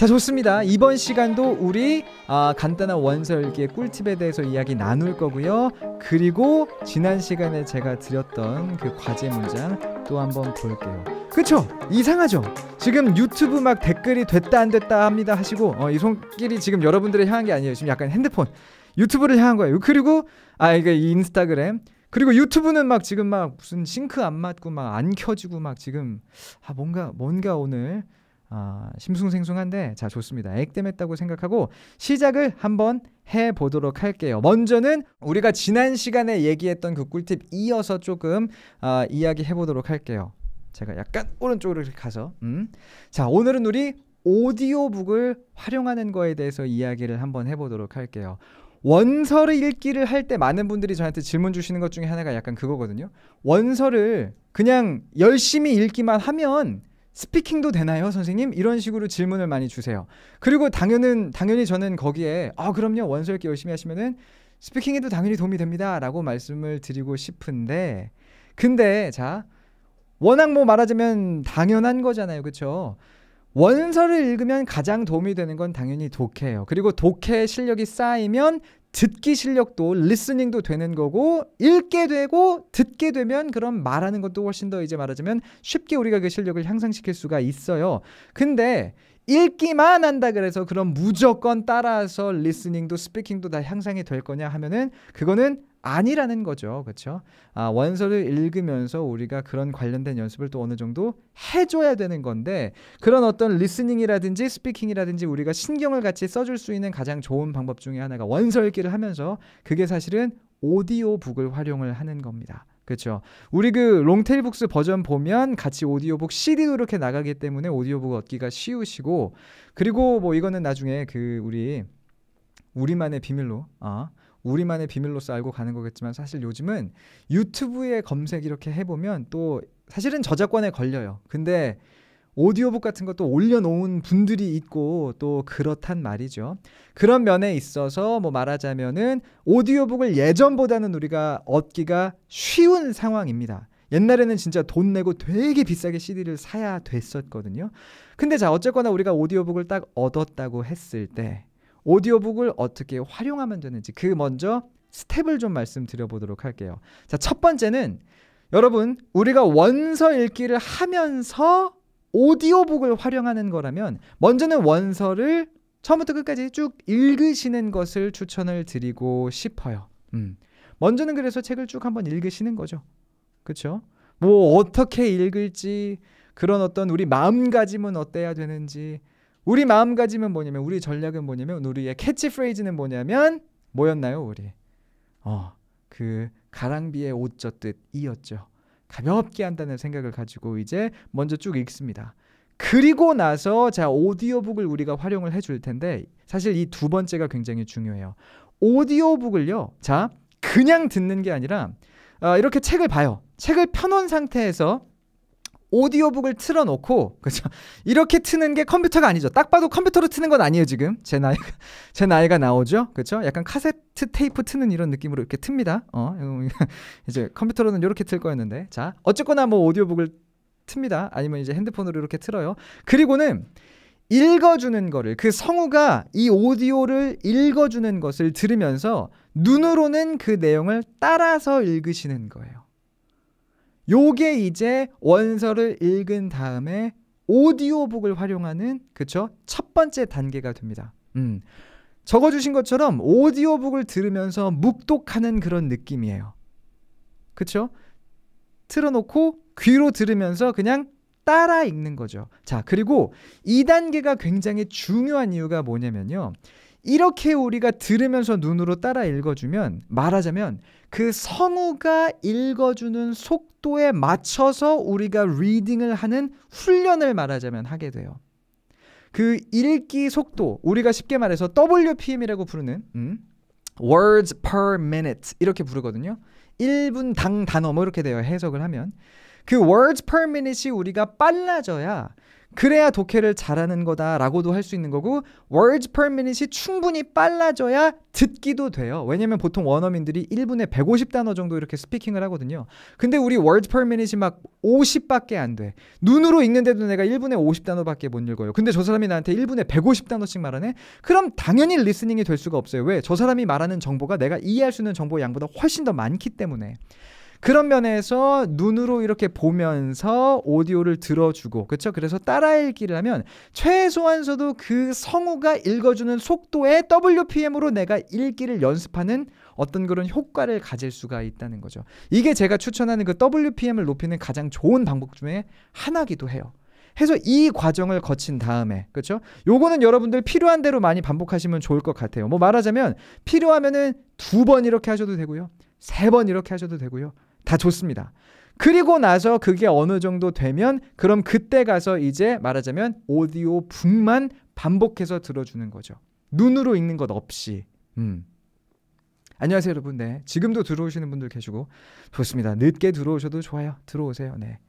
자, 좋습니다. 이번 시간도 우리 간단한 원서 읽기의 꿀팁에 대해서 이야기 나눌 거고요. 그리고 지난 시간에 제가 드렸던 그 과제 문장 또 한번 볼게요. 그쵸? 이상하죠? 지금 유튜브 막 댓글이 됐다 안 됐다 합니다 하시고 이 손길이 지금 여러분들을 향한 게 아니에요. 지금 약간 핸드폰 유튜브를 향한 거예요. 그리고 이게 인스타그램, 그리고 유튜브는 막 지금 막 무슨 싱크 안 맞고 막 안 켜지고 막 지금 뭔가 오늘 심숭생숭한데, 자, 좋습니다. 액땜했다고 생각하고 시작을 한번 해보도록 할게요. 먼저는 우리가 지난 시간에 얘기했던 그 꿀팁 이어서 조금 이야기해보도록 할게요. 제가 약간 오른쪽으로 이렇게 가서 자, 오늘은 우리 오디오북을 활용하는 거에 대해서 이야기를 한번 해보도록 할게요. 원서를 읽기를 할 때 많은 분들이 저한테 질문 주시는 것 중에 하나가 약간 그거거든요. 원서를 그냥 열심히 읽기만 하면 스피킹도 되나요, 선생님? 이런 식으로 질문을 많이 주세요. 그리고 당연히 저는 거기에 그럼요, 원서 읽기 열심히 하시면은 스피킹에도 당연히 도움이 됩니다 라고 말씀을 드리고 싶은데, 근데 자, 워낙 뭐 말하자면 당연한 거잖아요, 그쵸? 원서를 읽으면 가장 도움이 되는 건 당연히 독해예요. 그리고 독해 실력이 쌓이면 듣기 실력도, 리스닝도 되는 거고, 읽게 되고 듣게 되면 그럼 말하는 것도 훨씬 더 이제 말하자면 쉽게 우리가 그 실력을 향상시킬 수가 있어요. 근데 읽기만 한다 그래서 그럼 무조건 따라서 리스닝도 스피킹도 다 향상이 될 거냐 하면은 그거는 아니라는 거죠. 그렇죠? 원서를 읽으면서 우리가 그런 관련된 연습을 또 어느 정도 해줘야 되는 건데, 그런 어떤 리스닝이라든지 스피킹이라든지 우리가 신경을 같이 써줄 수 있는 가장 좋은 방법 중에 하나가 원서 읽기를 하면서, 그게 사실은 오디오북을 활용을 하는 겁니다. 그렇죠? 우리 그 롱테일북스 버전 보면 같이 오디오북 CD도 이렇게 나가기 때문에 오디오북 얻기가 쉬우시고, 그리고 뭐 이거는 나중에 그 우리만의 비밀로서 알고 가는 거겠지만, 사실 요즘은 유튜브에 검색 이렇게 해보면 또 사실은 저작권에 걸려요. 근데 오디오북 같은 것도 올려놓은 분들이 있고 또 그렇단 말이죠. 그런 면에 있어서 뭐 말하자면은 오디오북을 예전보다는 우리가 얻기가 쉬운 상황입니다. 옛날에는 진짜 돈 내고 되게 비싸게 CD를 사야 됐었거든요. 근데 자, 어쨌거나 우리가 오디오북을 딱 얻었다고 했을 때 오디오북을 어떻게 활용하면 되는지 그 먼저 스텝을 좀 말씀드려보도록 할게요. 자, 첫 번째는 여러분, 우리가 원서 읽기를 하면서 오디오북을 활용하는 거라면 먼저는 원서를 처음부터 끝까지 쭉 읽으시는 것을 추천을 드리고 싶어요. 먼저는 그래서 책을 쭉 한번 읽으시는 거죠. 그렇죠? 뭐 어떻게 읽을지, 그런 어떤 우리 마음가짐은 어때야 되는지, 우리 마음가짐은 뭐냐면, 우리 전략은 뭐냐면, 우리의 캐치프레이즈는 뭐였나요, 우리? 그 가랑비에 옷 젖듯 이었죠. 가볍게 한다는 생각을 가지고 이제 먼저 쭉 읽습니다. 그리고 나서 자, 오디오북을 우리가 활용을 해줄 텐데, 사실 이 두 번째가 굉장히 중요해요. 오디오북을요, 자, 그냥 듣는 게 아니라 이렇게 책을 봐요. 책을 펴놓은 상태에서 오디오북을 틀어놓고, 그렇죠? 이렇게 트는 게 컴퓨터가 아니죠. 딱 봐도 컴퓨터로 트는 건 아니에요. 지금 제 나이가 나오죠. 그렇죠? 약간 카세트 테이프 트는 이런 느낌으로 이렇게 틉니다. 이제 컴퓨터로는 이렇게 틀 거였는데, 자, 어쨌거나 뭐 오디오북을 틉니다. 아니면 이제 핸드폰으로 이렇게 틀어요. 그리고는 읽어주는 거를, 그 성우가 이 오디오를 읽어주는 것을 들으면서 눈으로는 그 내용을 따라서 읽으시는 거예요. 요게 이제 원서를 읽은 다음에 오디오북을 활용하는, 그쵸? 첫 번째 단계가 됩니다. 적어주신 것처럼 오디오북을 들으면서 묵독하는 그런 느낌이에요. 그쵸? 틀어놓고 귀로 들으면서 그냥 따라 읽는 거죠. 자, 그리고 이 단계가 굉장히 중요한 이유가 뭐냐면요, 이렇게 우리가 들으면서 눈으로 따라 읽어주면, 말하자면 그 성우가 읽어주는 속도에 맞춰서 우리가 리딩을 하는 훈련을 말하자면 하게 돼요. 그 읽기 속도, 우리가 쉽게 말해서 WPM이라고 부르는 words per minute 이렇게 부르거든요. 1분 당 단어 뭐 이렇게 돼요, 해석을 하면. 그 words per minute이 우리가 빨라져야 그래야 독해를 잘하는 거다라고도 할 수 있는 거고 words per minute이 충분히 빨라져야 듣기도 돼요. 왜냐면 보통 원어민들이 1분에 150단어 정도 이렇게 스피킹을 하거든요. 근데 우리 words per minute이 막 50밖에 안 돼. 눈으로 읽는데도 내가 1분에 50단어밖에 못 읽어요. 근데 저 사람이 나한테 1분에 150단어씩 말하네? 그럼 당연히 리스닝이 될 수가 없어요. 왜? 저 사람이 말하는 정보가 내가 이해할 수 있는 정보의 양보다 훨씬 더 많기 때문에. 그런 면에서 눈으로 이렇게 보면서 오디오를 들어주고, 그렇죠? 그래서 따라 읽기를 하면 최소한서도 그 성우가 읽어주는 속도의 WPM으로 내가 읽기를 연습하는 어떤 그런 효과를 가질 수가 있다는 거죠. 이게 제가 추천하는 그 WPM을 높이는 가장 좋은 방법 중에 하나기도 해요. 해서 이 과정을 거친 다음에, 그렇죠? 요거는 여러분들 필요한 대로 많이 반복하시면 좋을 것 같아요. 뭐 말하자면 필요하면은 2번 이렇게 하셔도 되고요. 3번 이렇게 하셔도 되고요. 다 좋습니다. 그리고 나서 그게 어느 정도 되면 그럼 그때 가서 이제 말하자면 오디오북만 반복해서 들어주는 거죠. 눈으로 읽는 것 없이. 안녕하세요 여러분. 네, 지금도 들어오시는 분들 계시고 좋습니다. 늦게 들어오셔도 좋아요. 들어오세요. 네.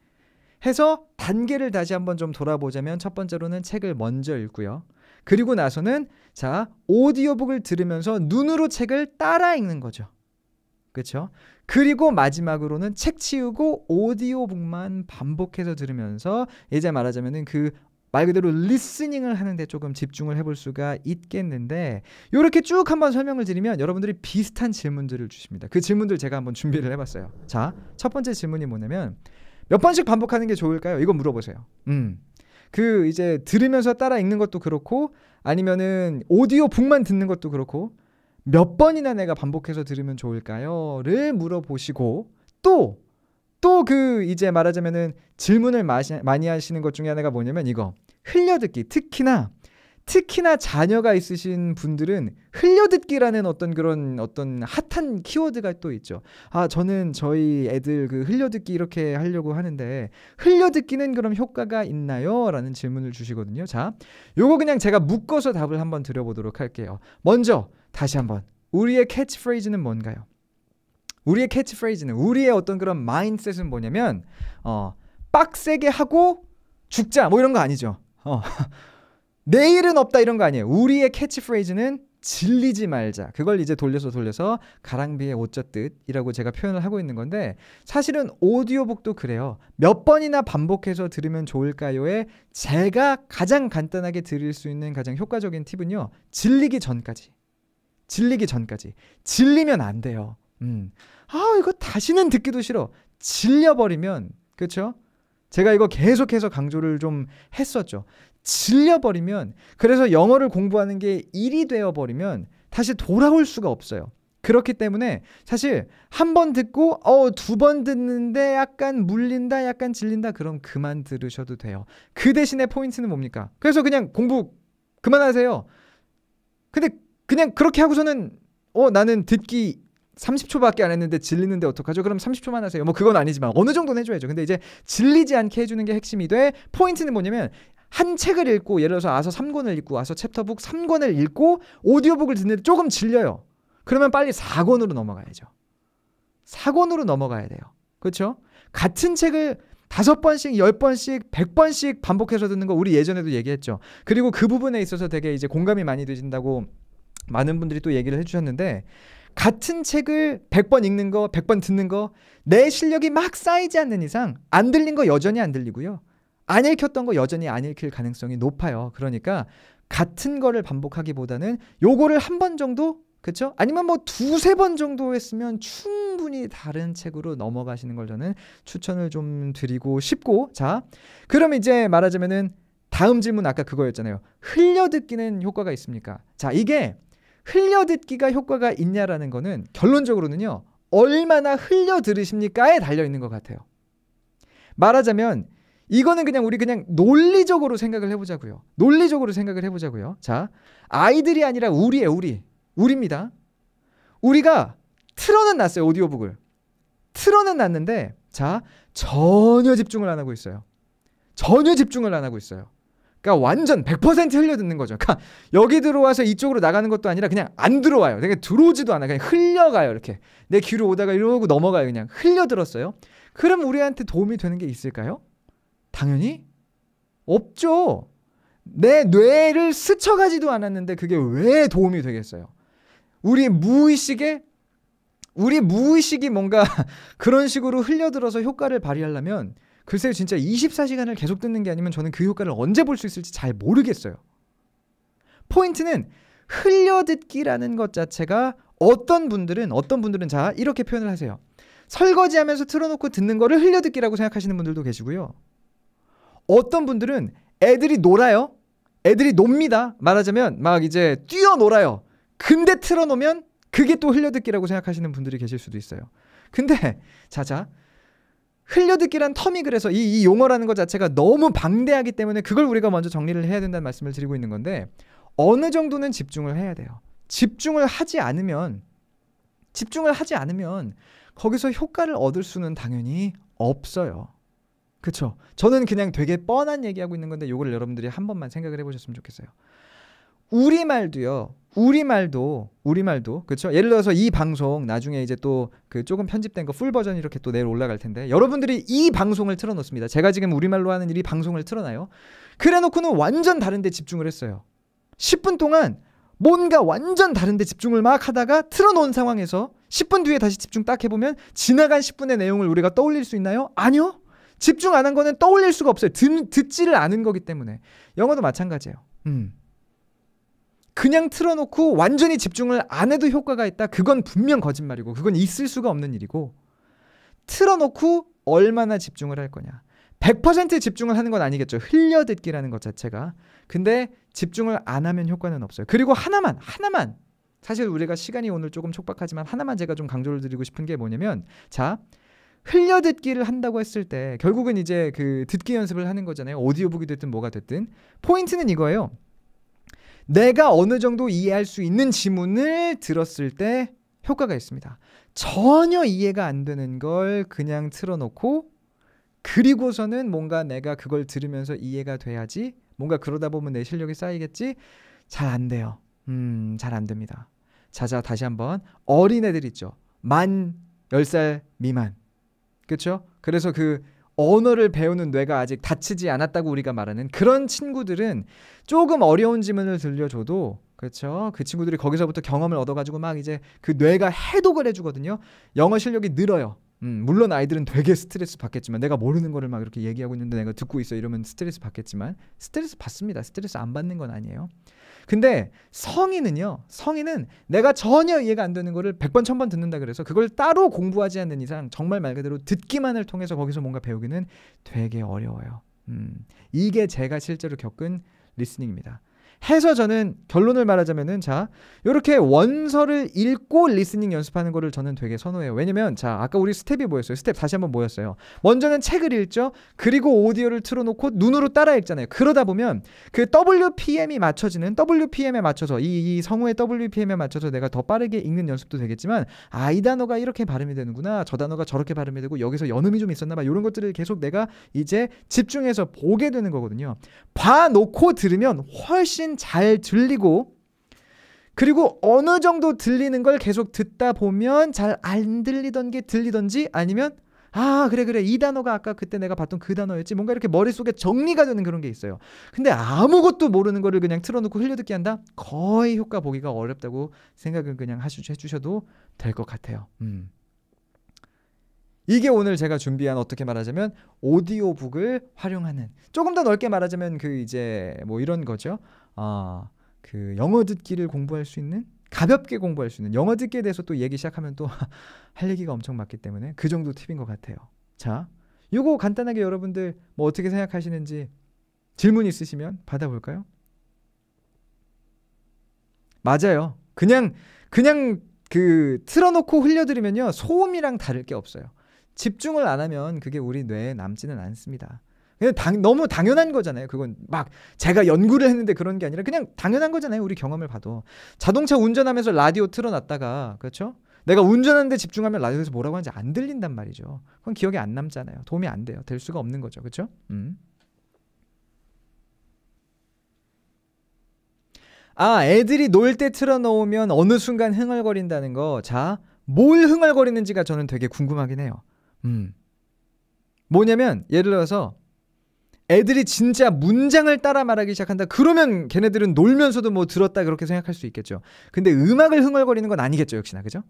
해서 단계를 다시 한번 좀 돌아보자면 첫 번째로는 책을 먼저 읽고요. 그리고 나서는 자 오디오북을 들으면서 눈으로 책을 따라 읽는 거죠. 그렇죠? 그리고 마지막으로는 책 치우고 오디오북만 반복해서 들으면서 이제 말하자면은 그 말 그대로 리스닝을 하는데 조금 집중을 해볼 수가 있겠는데 이렇게 쭉 한번 설명을 드리면 여러분들이 비슷한 질문들을 주십니다. 그 질문들 제가 한번 준비를 해봤어요. 자, 첫 번째 질문이 뭐냐면 몇 번씩 반복하는 게 좋을까요? 이거 물어보세요. 그 이제 들으면서 따라 읽는 것도 그렇고 아니면은 오디오북만 듣는 것도 그렇고 몇 번이나 내가 반복해서 들으면 좋을까요?를 물어보시고 또 그 이제 말하자면은 질문을 많이 하시는 것 중에 하나가 뭐냐면 이거 흘려듣기. 특히나 자녀가 있으신 분들은 흘려듣기라는 어떤 핫한 키워드가 또 있죠. 아, 저는 저희 애들 그 흘려듣기 이렇게 하려고 하는데 흘려듣기는 그럼 효과가 있나요? 라는 질문을 주시거든요. 자, 요거 그냥 제가 묶어서 답을 한번 드려보도록 할게요. 먼저 다시 한번 우리의 캐치프레이즈는 뭔가요? 우리의 캐치프레이즈는 우리의 어떤 그런 마인드셋은 뭐냐면 빡세게 하고 죽자 뭐 이런 거 아니죠. 내일은 없다 이런 거 아니에요. 우리의 캐치프레이즈는 질리지 말자. 그걸 이제 돌려서 가랑비에 옷 젖듯이라고 제가 표현을 하고 있는 건데 사실은 오디오북도 그래요. 몇 번이나 반복해서 들으면 좋을까요에 제가 가장 간단하게 드릴 수 있는 가장 효과적인 팁은요. 질리기 전까지. 질리면 안 돼요. 이거 다시는 듣기도 싫어. 질려버리면, 그렇죠? 제가 이거 계속해서 강조를 좀 했었죠. 질려버리면, 그래서 영어를 공부하는 게 일이 되어버리면 다시 돌아올 수가 없어요. 그렇기 때문에 사실 한 번 듣고 2번 듣는데 약간 물린다, 약간 질린다, 그럼 그만 들으셔도 돼요. 그 대신에 포인트는 뭡니까? 그래서 그냥 공부 그만하세요. 근데 그냥 그렇게 하고서는 나는 듣기 30초밖에 안 했는데 질리는데 어떡하죠? 그럼 30초만 하세요. 뭐 그건 아니지만 어느 정도는 해줘야죠. 근데 이제 질리지 않게 해주는 게 핵심이 돼. 포인트는 뭐냐면 한 책을 읽고 예를 들어서 아서 3권을 읽고 아서 챕터북 3권을 읽고 오디오북을 듣는데 조금 질려요. 그러면 빨리 4권으로 넘어가야죠. 4권으로 넘어가야 돼요. 그렇죠? 같은 책을 5번씩, 10번씩, 100번씩 반복해서 듣는 거 우리 예전에도 얘기했죠. 그리고 그 부분에 있어서 되게 이제 공감이 많이 되신다고 많은 분들이 또 얘기를 해주셨는데 같은 책을 100번 읽는 거, 100번 듣는 거 내 실력이 막 쌓이지 않는 이상 안 들린 거 여전히 안 들리고요. 안 읽혔던 거 여전히 안 읽힐 가능성이 높아요. 그러니까 같은 거를 반복하기보다는 요거를 한 번 정도, 그렇죠? 아니면 뭐 2-3번 정도 했으면 충분히 다른 책으로 넘어가시는 걸 저는 추천을 좀 드리고 싶고, 자, 그럼 이제 말하자면은 다음 질문 아까 그거였잖아요. 흘려듣기는 효과가 있습니까? 자, 이게 흘려듣기가 효과가 있냐라는 거는 결론적으로는요. 얼마나 흘려들으십니까에 달려있는 것 같아요. 말하자면 이거는 그냥 우리 그냥 논리적으로 생각을 해보자고요. 자, 아이들이 아니라 우리입니다. 우리가 틀어는 놨어요. 오디오북을. 틀어는 놨는데 자, 전혀 집중을 안 하고 있어요. 그러니까 완전 100% 흘려 듣는 거죠. 그러니까 여기 들어와서 이쪽으로 나가는 것도 아니라 그냥 안 들어와요. 그러니까 들어오지도 않아. 그냥 흘려가요. 이렇게 내 귀로 오다가 이러고 넘어가요. 그냥 흘려 들었어요. 그럼 우리한테 도움이 되는 게 있을까요? 당연히 없죠. 내 뇌를 스쳐가지도 않았는데 그게 왜 도움이 되겠어요? 우리 무의식이 뭔가 그런 식으로 흘려들어서 효과를 발휘하려면 글쎄요, 진짜 24시간을 계속 듣는 게 아니면 저는 그 효과를 언제 볼 수 있을지 잘 모르겠어요. 포인트는 흘려듣기라는 것 자체가 어떤 분들은 자 이렇게 표현을 하세요. 설거지하면서 틀어놓고 듣는 거를 흘려듣기라고 생각하시는 분들도 계시고요. 어떤 분들은 애들이 놀아요. 애들이 놉니다. 말하자면 막 이제 뛰어놀아요. 근데 틀어놓으면 그게 또 흘려듣기라고 생각하시는 분들이 계실 수도 있어요. 근데 자자 흘려듣기란 텀이 그래서 이 용어라는 것 자체가 너무 방대하기 때문에 그걸 우리가 먼저 정리를 해야 된다는 말씀을 드리고 있는 건데 어느 정도는 집중을 해야 돼요. 집중을 하지 않으면 거기서 효과를 얻을 수는 당연히 없어요. 그렇죠? 저는 그냥 되게 뻔한 얘기하고 있는 건데 이걸 여러분들이 한 번만 생각을 해보셨으면 좋겠어요. 우리말도 그렇죠? 예를 들어서 이 방송 나중에 이제 또 그 조금 편집된 거 풀 버전 이렇게 또 내일 올라갈 텐데 여러분들이 이 방송을 틀어놓습니다. 제가 지금 우리말로 하는 이 방송을 틀어놔요. 그래놓고는 완전 다른데 집중을 했어요. 10분 동안 뭔가 완전 다른데 집중을 막 하다가 틀어놓은 상황에서 10분 뒤에 다시 집중 딱 해보면 지나간 10분의 내용을 우리가 떠올릴 수 있나요? 아니요. 집중 안 한 거는 떠올릴 수가 없어요. 듣지를 않은 거기 때문에. 영어도 마찬가지예요. 그냥 틀어놓고 완전히 집중을 안 해도 효과가 있다? 그건 분명 거짓말이고 그건 있을 수가 없는 일이고 틀어놓고 얼마나 집중을 할 거냐. 100% 집중을 하는 건 아니겠죠. 흘려듣기라는 것 자체가. 근데 집중을 안 하면 효과는 없어요. 그리고 하나만 사실 우리가 시간이 오늘 조금 촉박하지만 하나만 제가 좀 강조를 드리고 싶은 게 뭐냐면 자 흘려듣기를 한다고 했을 때 결국은 이제 그 듣기 연습을 하는 거잖아요. 오디오북이 됐든 뭐가 됐든 포인트는 이거예요. 내가 어느 정도 이해할 수 있는 지문을 들었을 때 효과가 있습니다. 전혀 이해가 안 되는 걸 그냥 틀어놓고 그리고서는 뭔가 내가 그걸 들으면서 이해가 돼야지 뭔가 그러다 보면 내 실력이 쌓이겠지 잘 안 돼요. 잘 안 됩니다. 자자 다시 한번 어린애들 있죠. 만 10살 미만 그렇죠? 그래서 그 언어를 배우는 뇌가 아직 닫히지 않았다고 우리가 말하는 그런 친구들은 조금 어려운 지문을 들려줘도 그렇죠? 그 친구들이 거기서부터 경험을 얻어가지고 막 이제 그 뇌가 해독을 해주거든요. 영어 실력이 늘어요. 물론 아이들은 되게 스트레스 받겠지만 내가 모르는 거를 막 이렇게 얘기하고 있는데 내가 듣고 있어 이러면 스트레스 받겠지만 스트레스 받습니다. 스트레스 안 받는 건 아니에요. 근데 성인은 내가 전혀 이해가 안 되는 거를 100번 1000번 듣는다 그래서 그걸 따로 공부하지 않는 이상 정말 말 그대로 듣기만을 통해서 거기서 뭔가 배우기는 되게 어려워요. 이게 제가 실제로 겪은 리스닝입니다. 해서 저는 결론을 말하자면은 자 이렇게 원서를 읽고 리스닝 연습하는 거를 저는 되게 선호해요. 왜냐면 자 아까 우리 스텝이 뭐였어요? 스텝 다시 한번 뭐였어요? 먼저는 책을 읽죠. 그리고 오디오를 틀어놓고 눈으로 따라 읽잖아요. 그러다 보면 그 WPM에 맞춰서 이 성우의 WPM에 맞춰서 내가 더 빠르게 읽는 연습도 되겠지만 이 단어가 이렇게 발음이 되는구나. 저 단어가 저렇게 발음이 되고 여기서 연음이 좀 있었나 봐. 이런 것들을 계속 내가 이제 집중해서 보게 되는 거거든요. 봐놓고 들으면 훨씬 잘 들리고 그리고 어느 정도 들리는 걸 계속 듣다 보면 잘 안 들리던 게 들리던지 아니면 그래 이 단어가 아까 그때 내가 봤던 그 단어였지 뭔가 이렇게 머릿속에 정리가 되는 그런 게 있어요. 근데 아무것도 모르는 거를 그냥 틀어놓고 흘려듣기 한다? 거의 효과 보기가 어렵다고 생각을 그냥 해주셔도 될 것 같아요. 이게 오늘 제가 준비한 어떻게 말하자면 오디오북을 활용하는 조금 더 넓게 말하자면 그 이제 뭐 이런 거죠. 그 영어 듣기를 공부할 수 있는 가볍게 공부할 수 있는 영어 듣기에 대해서 또 얘기 시작하면 또 할 얘기가 엄청 많기 때문에 그 정도 팁인 것 같아요. 자, 요거 간단하게 여러분들 뭐 어떻게 생각하시는지 질문 있으시면 받아볼까요? 맞아요. 그냥 그 틀어놓고 흘려들으면요 소음이랑 다를 게 없어요. 집중을 안 하면 그게 우리 뇌에 남지는 않습니다. 그냥 너무 당연한 거잖아요. 그건 막 제가 연구를 했는데 그런 게 아니라 그냥 당연한 거잖아요. 우리 경험을 봐도. 자동차 운전하면서 라디오 틀어놨다가 그렇죠? 내가 운전하는데 집중하면 라디오에서 뭐라고 하는지 안 들린단 말이죠. 그건 기억에 안 남잖아요. 도움이 안 돼요. 될 수가 없는 거죠. 그렇죠? 애들이 놀 때 틀어놓으면 어느 순간 흥얼거린다는 거. 자, 뭘 흥얼거리는지가 저는 되게 궁금하긴 해요. 뭐냐면 예를 들어서 애들이 진짜 문장을 따라 말하기 시작한다. 그러면 걔네들은 놀면서도 뭐 들었다 그렇게 생각할 수 있겠죠. 근데 음악을 흥얼거리는 건 아니겠죠, 역시나. 그죠?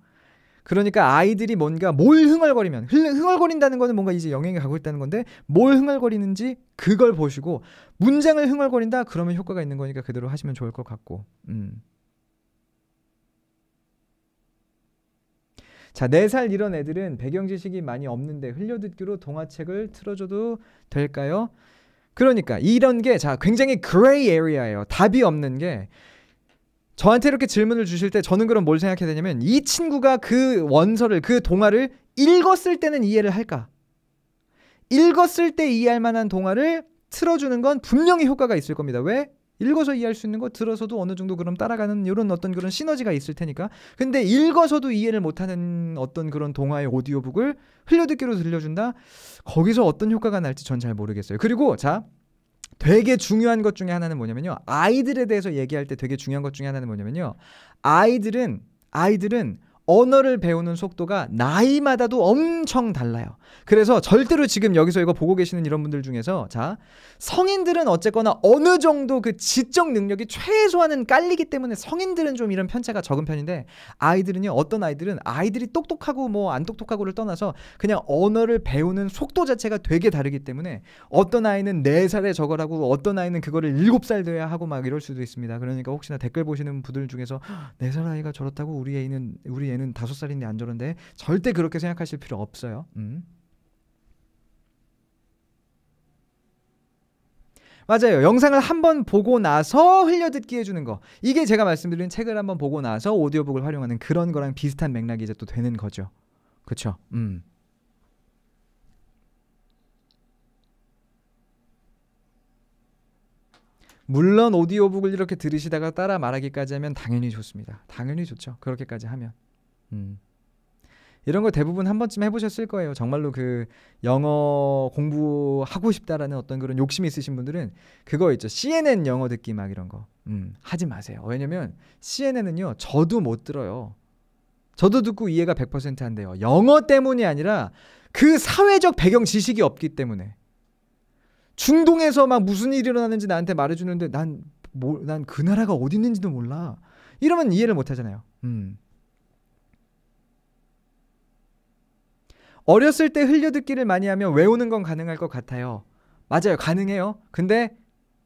그러니까 아이들이 뭔가 뭘 흥얼거리면, 흥얼거린다는 거는 뭔가 이제 영향이 가고 있다는 건데 뭘 흥얼거리는지 그걸 보시고, 문장을 흥얼거린다 그러면 효과가 있는 거니까 그대로 하시면 좋을 것 같고. 자, 4살 이런 애들은 배경 지식이 많이 없는데 흘려듣기로 동화책을 틀어줘도 될까요? 그러니까 이런 게 자, 굉장히 그레이 에리아예요. 답이 없는 게, 저한테 이렇게 질문을 주실 때 저는 그럼 뭘 생각해야 되냐면, 이 친구가 그 원서를, 그 동화를 읽었을 때는 이해를 할까? 읽었을 때 이해할 만한 동화를 틀어주는 건 분명히 효과가 있을 겁니다. 왜? 읽어서 이해할 수 있는 거 들어서도 어느 정도 그럼 따라가는 이런 어떤 그런 시너지가 있을 테니까. 근데 읽어서도 이해를 못하는 어떤 그런 동화의 오디오북을 흘려듣기로 들려준다? 거기서 어떤 효과가 날지 전 잘 모르겠어요. 그리고 자, 되게 중요한 것 중에 하나는 뭐냐면요, 아이들에 대해서 얘기할 때 되게 중요한 것 중에 하나는 뭐냐면요, 아이들은 언어를 배우는 속도가 나이마다도 엄청 달라요. 그래서 절대로 지금 여기서 이거 보고 계시는 이런 분들 중에서, 자, 성인들은 어쨌거나 어느 정도 그 지적 능력이 최소한은 깔리기 때문에 성인들은 좀 이런 편차가 적은 편인데, 아이들은요, 어떤 아이들은 아이들이 똑똑하고 뭐 안 똑똑하고를 떠나서 그냥 언어를 배우는 속도 자체가 되게 다르기 때문에 어떤 아이는 4살에 저걸 하고 어떤 아이는 그거를 7살 돼야 하고 막 이럴 수도 있습니다. 그러니까 혹시나 댓글 보시는 분들 중에서 4살 아이가 저렇다고 우리 얘는 5살인데 안 저런데, 절대 그렇게 생각하실 필요 없어요. 맞아요. 영상을 한번 보고 나서 흘려듣기 해주는 거, 이게 제가 말씀드린 책을 한번 보고 나서 오디오북을 활용하는 그런 거랑 비슷한 맥락이 이제 또 되는 거죠. 그쵸? 물론 오디오북을 이렇게 들으시다가 따라 말하기까지 하면 당연히 좋습니다. 당연히 좋죠. 그렇게까지 하면. 이런 거 대부분 한 번쯤 해보셨을 거예요. 정말로 그 영어 공부하고 싶다라는 어떤 그런 욕심이 있으신 분들은 그거 있죠. CNN 영어 듣기 막 이런 거. 하지 마세요. 왜냐면 CNN은요, 저도 못 들어요. 저도 듣고 이해가 100%안 돼요. 영어 때문이 아니라 그 사회적 배경 지식이 없기 때문에. 중동에서 막 무슨 일이 일어나는지 나한테 말해주는데 난 그 나라가 어디 있는지도 몰라. 이러면 이해를 못 하잖아요. 어렸을 때 흘려듣기를 많이 하면 외우는 건 가능할 것 같아요. 맞아요. 가능해요. 근데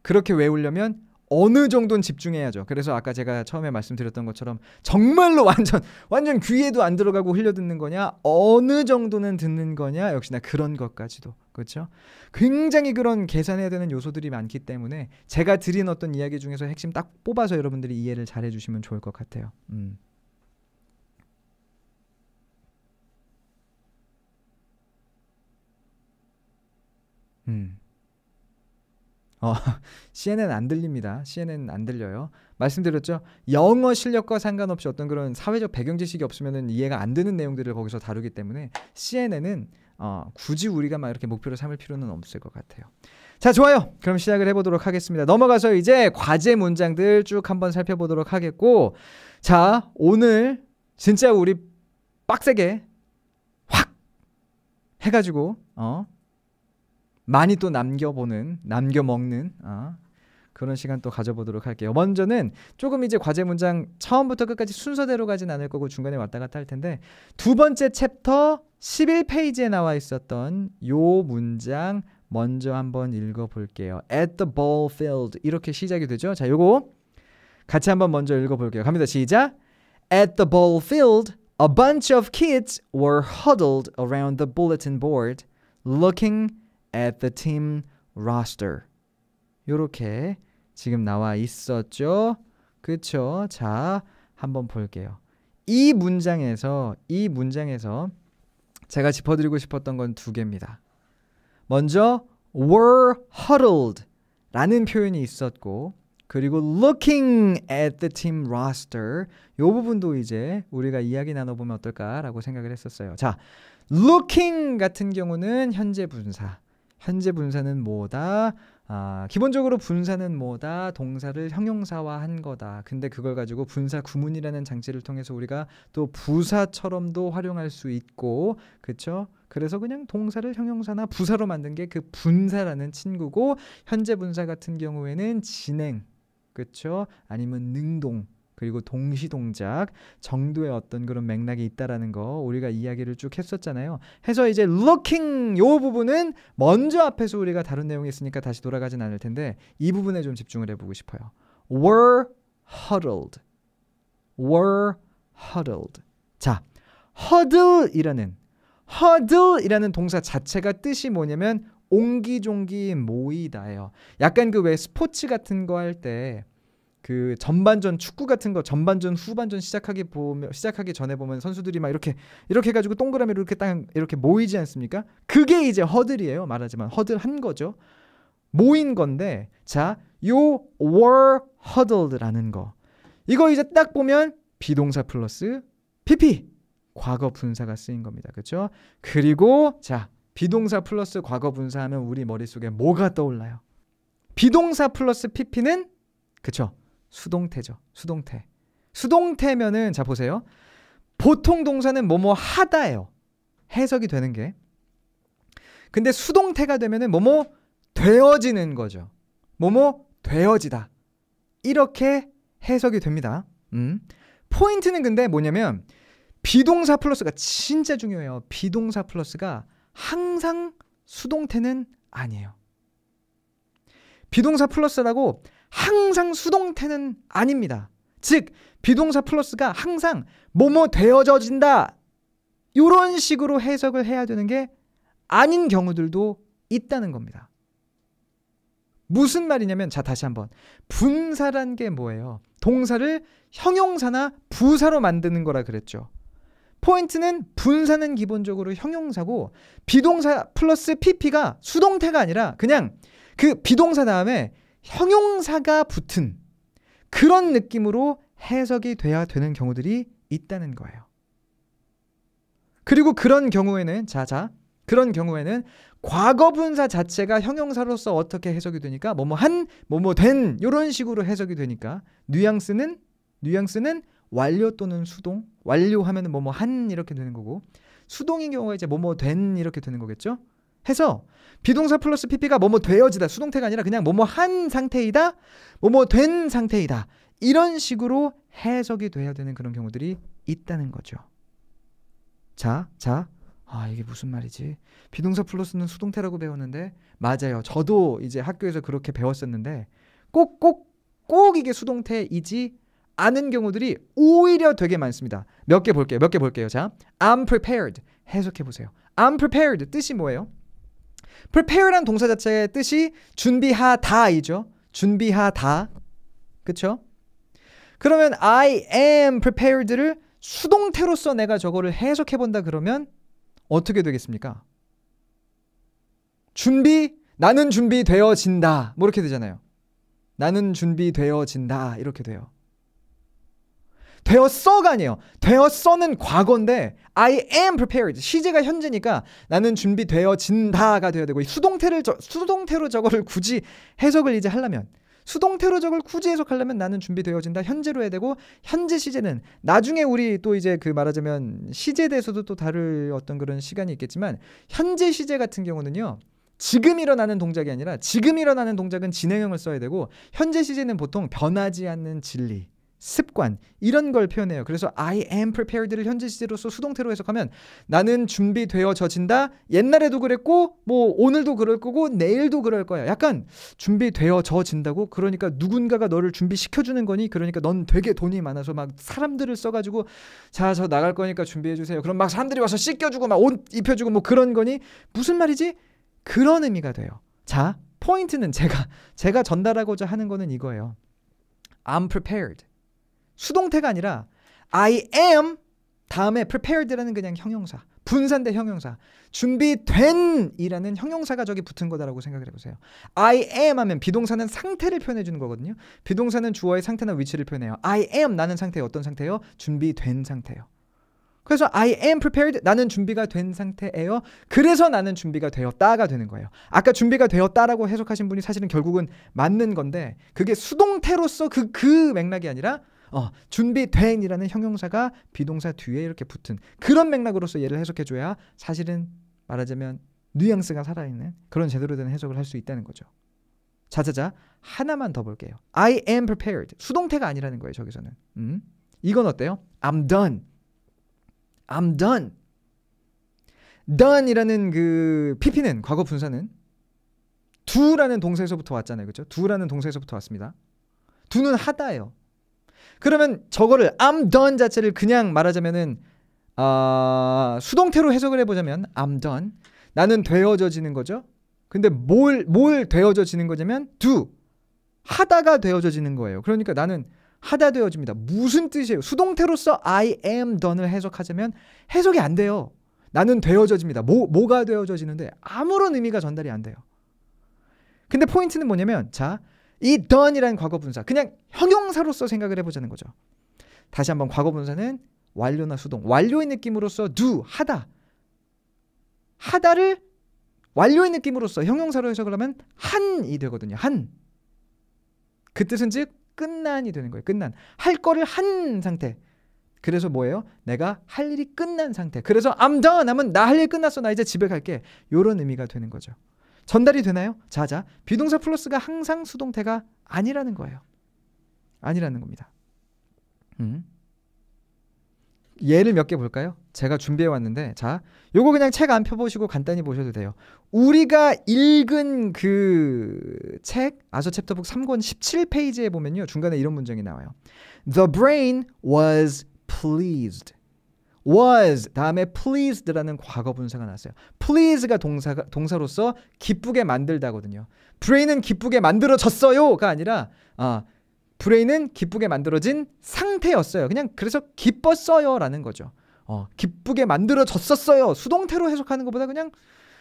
그렇게 외우려면 어느 정도는 집중해야죠. 그래서 아까 제가 처음에 말씀드렸던 것처럼 정말로 완전 귀에도 안 들어가고 흘려듣는 거냐, 어느 정도는 듣는 거냐, 역시나 그런 것까지도. 그렇죠? 굉장히 그런 계산해야 되는 요소들이 많기 때문에 제가 드린 어떤 이야기 중에서 핵심 딱 뽑아서 여러분들이 이해를 잘 해주시면 좋을 것 같아요. CNN 안 들립니다. CNN 안 들려요. 말씀드렸죠. 영어 실력과 상관없이 어떤 그런 사회적 배경 지식이 없으면 이해가 안 되는 내용들을 거기서 다루기 때문에 CNN은 굳이 우리가 막 이렇게 목표로 삼을 필요는 없을 것 같아요. 자, 좋아요. 그럼 시작을 해보도록 하겠습니다. 넘어가서 이제 과제 문장들 쭉 한번 살펴보도록 하겠고, 자, 오늘 진짜 우리 빡세게 확 해가지고 많이 또 남겨먹는 그런 시간 또 가져보도록 할게요. 먼저는 조금 이제 과제 문장 처음부터 끝까지 순서대로 가진 않을 거고 중간에 왔다 갔다 할 텐데, 두 번째 챕터 11페이지에 나와 있었던 요 문장 먼저 한번 읽어볼게요. At the ball field, 이렇게 시작이 되죠. 자, 요거 같이 한번 먼저 읽어볼게요. 갑니다. 시작. At the ball field, a bunch of kids were huddled around the bulletin board, looking at the team roster. 요렇게 지금 나와 있었죠. 그쵸? 자, 한번 볼게요. 이 문장에서 제가 짚어드리고 싶었던 건 두 개입니다. 먼저 were huddled 라는 표현이 있었고, 그리고 looking at the team roster, 요 부분도 이제 우리가 이야기 나눠보면 어떨까라고 생각을 했었어요. 자, looking 같은 경우는 현재 분사. 현재 분사는 뭐다? 기본적으로 분사는 뭐다? 동사를 형용사화한 거다. 근데 그걸 가지고 분사 구문이라는 장치를 통해서 우리가 또 부사처럼도 활용할 수 있고, 그쵸? 그래서 그냥 동사를 형용사나 부사로 만든 게 그 분사라는 친구고, 현재 분사 같은 경우에는 진행, 그쵸? 아니면 능동, 그리고 동시동작 정도의 어떤 그런 맥락이 있다라는 거 우리가 이야기를 쭉 했었잖아요. 해서 이제 looking 요 부분은 먼저 앞에서 우리가 다룬 내용이 있으니까 다시 돌아가진 않을 텐데 이 부분에 좀 집중을 해보고 싶어요. were huddled. 자, huddle이라는 동사 자체가 뜻이 뭐냐면 옹기종기 모이다예요. 약간 그 왜 스포츠 같은 거 할 때 그 전반전 축구 같은 거 전반전 후반전 시작하기 전에 보면 선수들이 막 이렇게 해가지고 동그라미로 이렇게 딱 이렇게 모이지 않습니까? 그게 이제 허들이에요. 말하자면 허들한 거죠. 모인 건데, 자, 요 were huddled라는 거 이거 이제 딱 보면 비동사 플러스 pp 과거 분사가 쓰인 겁니다. 그렇죠? 그리고 자, 비동사 플러스 과거 분사하면 우리 머릿속에 뭐가 떠올라요? 비동사 플러스 pp는 그렇죠? 수동태죠. 수동태면은 자 보세요. 보통 동사는 뭐뭐 하다예요. 해석이 되는 게. 근데 수동태가 되면은 뭐뭐 되어지는 거죠. 뭐뭐 되어지다. 이렇게 해석이 됩니다. 포인트는 근데 뭐냐면 비동사 플러스가 진짜 중요해요. 비동사 플러스가 항상 수동태는 아니에요. 비동사 플러스라고 항상 수동태는 아닙니다. 즉 비동사 플러스가 항상 뭐뭐 되어져진다 이런 식으로 해석을 해야 되는 게 아닌 경우들도 있다는 겁니다. 무슨 말이냐면 자 다시 한번 분사란 게 뭐예요? 동사를 형용사나 부사로 만드는 거라 그랬죠. 포인트는 분사는 기본적으로 형용사고 비동사 플러스 pp가 수동태가 아니라 그냥 그 비동사 다음에 형용사가 붙은 그런 느낌으로 해석이 돼야 되는 경우들이 있다는 거예요. 그리고 그런 경우에는 그런 경우에는 과거 분사 자체가 형용사로서 어떻게 해석이 되니까 뭐뭐 한, 뭐뭐 된 이런 식으로 해석이 되니까 뉘앙스는 완료 또는 수동, 완료하면 뭐뭐 한 이렇게 되는 거고 수동인 경우가 이제 뭐뭐 된 이렇게 되는 거겠죠. 해서 비동사 플러스 pp가 뭐뭐 되어지다 수동태가 아니라 그냥 뭐뭐 한 상태이다 뭐뭐 된 상태이다 이런 식으로 해석이 돼야 되는 그런 경우들이 있다는 거죠. 자 이게 무슨 말이지? 비동사 플러스는 수동태라고 배웠는데 맞아요. 저도 이제 학교에서 그렇게 배웠었는데 꼭 이게 수동태이지 않은 경우들이 오히려 되게 많습니다. 몇 개 볼게요. 자, I'm prepared 해석해 보세요. I'm prepared 뜻이 뭐예요? prepare란 동사 자체의 뜻이 준비하다이죠. 준비하다. 그쵸? 그러면 I am prepared를 수동태로서 내가 저거를 해석해 본다 그러면 어떻게 되겠습니까? 나는 준비되어진다. 뭐 이렇게 되잖아요. 나는 준비되어진다. 이렇게 돼요. 되었어가 아니에요. 되었어는 과거인데 I am prepared. 시제가 현재니까 나는 준비되어진다가 돼야 되고 수동태로 저거를 굳이 해석을 이제 하려면 수동태로 저걸 굳이 해석하려면 나는 준비되어진다 현재로 해야 되고 현재 시제는 나중에 우리 또 이제 그 말하자면 시제에 대해서도 또 다룰 어떤 그런 시간이 있겠지만 현재 시제 같은 경우는요. 지금 일어나는 동작이 아니라 지금 일어나는 동작은 진행형을 써야 되고 현재 시제는 보통 변하지 않는 진리 습관 이런 걸 표현해요. 그래서 I am prepared를 현재 시제로서 수동태로 해석하면 나는 준비되어져진다. 옛날에도 그랬고 뭐 오늘도 그럴 거고 내일도 그럴 거야. 약간 준비되어져진다고 그러니까 누군가가 너를 준비시켜주는 거니 그러니까 넌 되게 돈이 많아서 막 사람들을 써가지고 자 저 나갈 거니까 준비해주세요. 그럼 막 사람들이 와서 씻겨주고 막 옷 입혀주고 뭐 그런 거니 무슨 말이지? 그런 의미가 돼요. 자 포인트는 제가 전달하고자 하는 거는 이거예요. I'm prepared 수동태가 아니라 I am 다음에 prepared라는 그냥 형용사 분사인데 형용사 준비된 이라는 형용사가 저기 붙은 거다라고 생각을 해보세요. I am 하면 비동사는 상태를 표현해 주는 거거든요. 비동사는 주어의 상태나 위치를 표현해요. I am 나는 상태 어떤 상태예요? 준비된 상태예요. 그래서 I am prepared. 나는 준비가 된 상태예요. 그래서 나는 준비가 되었다가 되는 거예요. 아까 준비가 되었다라고 해석하신 분이 사실은 결국은 맞는 건데 그게 수동태로서 그 맥락이 아니라 준비된이라는 형용사가 비동사 뒤에 이렇게 붙은 그런 맥락으로서 얘를 해석해줘야 사실은 말하자면 뉘앙스가 살아있는 그런 제대로 된 해석을 할 수 있다는 거죠. 자자자 하나만 더 볼게요. I am prepared. 수동태가 아니라는 거예요. 저기서는. 이건 어때요? I'm done. I'm done. done이라는 그 pp는 과거 분사는 do라는 동사에서부터 왔잖아요. 그렇죠? do라는 동사에서부터 왔습니다. do는 하다예요. 그러면 저거를 I'm done 자체를 그냥 말하자면은 수동태로 해석을 해보자면 I'm done. 나는 되어져지는 거죠. 근데 뭘 되어져지는 거냐면 do. 하다가 되어져지는 거예요. 그러니까 나는 하다 되어집니다. 무슨 뜻이에요? 수동태로서 I am done을 해석하자면 해석이 안 돼요. 나는 되어져집니다. 뭐가 되어져지는데 아무런 의미가 전달이 안 돼요. 근데 포인트는 뭐냐면 자, 이 done이라는 과거 분사 그냥 형용사로서 생각을 해보자는 거죠. 다시 한번 과거 분사는 완료나 수동 완료의 느낌으로서 do 하다 하다를 완료의 느낌으로써 형용사로 해석을 하면 한이 되거든요. 한. 그 뜻은 즉 끝난이 되는 거예요. 끝난. 할 거를 한 상태. 그래서 뭐예요? 내가 할 일이 끝난 상태. 그래서 I'm done 하면 나 할 일 끝났어. 나 이제 집에 갈게. 이런 의미가 되는 거죠. 전달이 되나요? 자자. 비동사 플러스가 항상 수동태가 아니라는 거예요. 아니라는 겁니다. 예를 몇 개 볼까요? 제가 준비해 왔는데 자, 요거 그냥 책 안 펴보시고 간단히 보셔도 돼요. 우리가 읽은 그 책 아서 챕터북 3권 17페이지에 보면요. 중간에 이런 문장이 나와요. The brain was pleased. was 다음에 pleased라는 과거 분사가 나왔어요. please가 동사로서 기쁘게 만들다거든요. brain은 기쁘게 만들어졌어요가 아니라 브레인은 기쁘게 만들어진 상태였어요. 그냥 그래서 기뻤어요라는 거죠. 기쁘게 만들어졌었어요. 수동태로 해석하는 것보다 그냥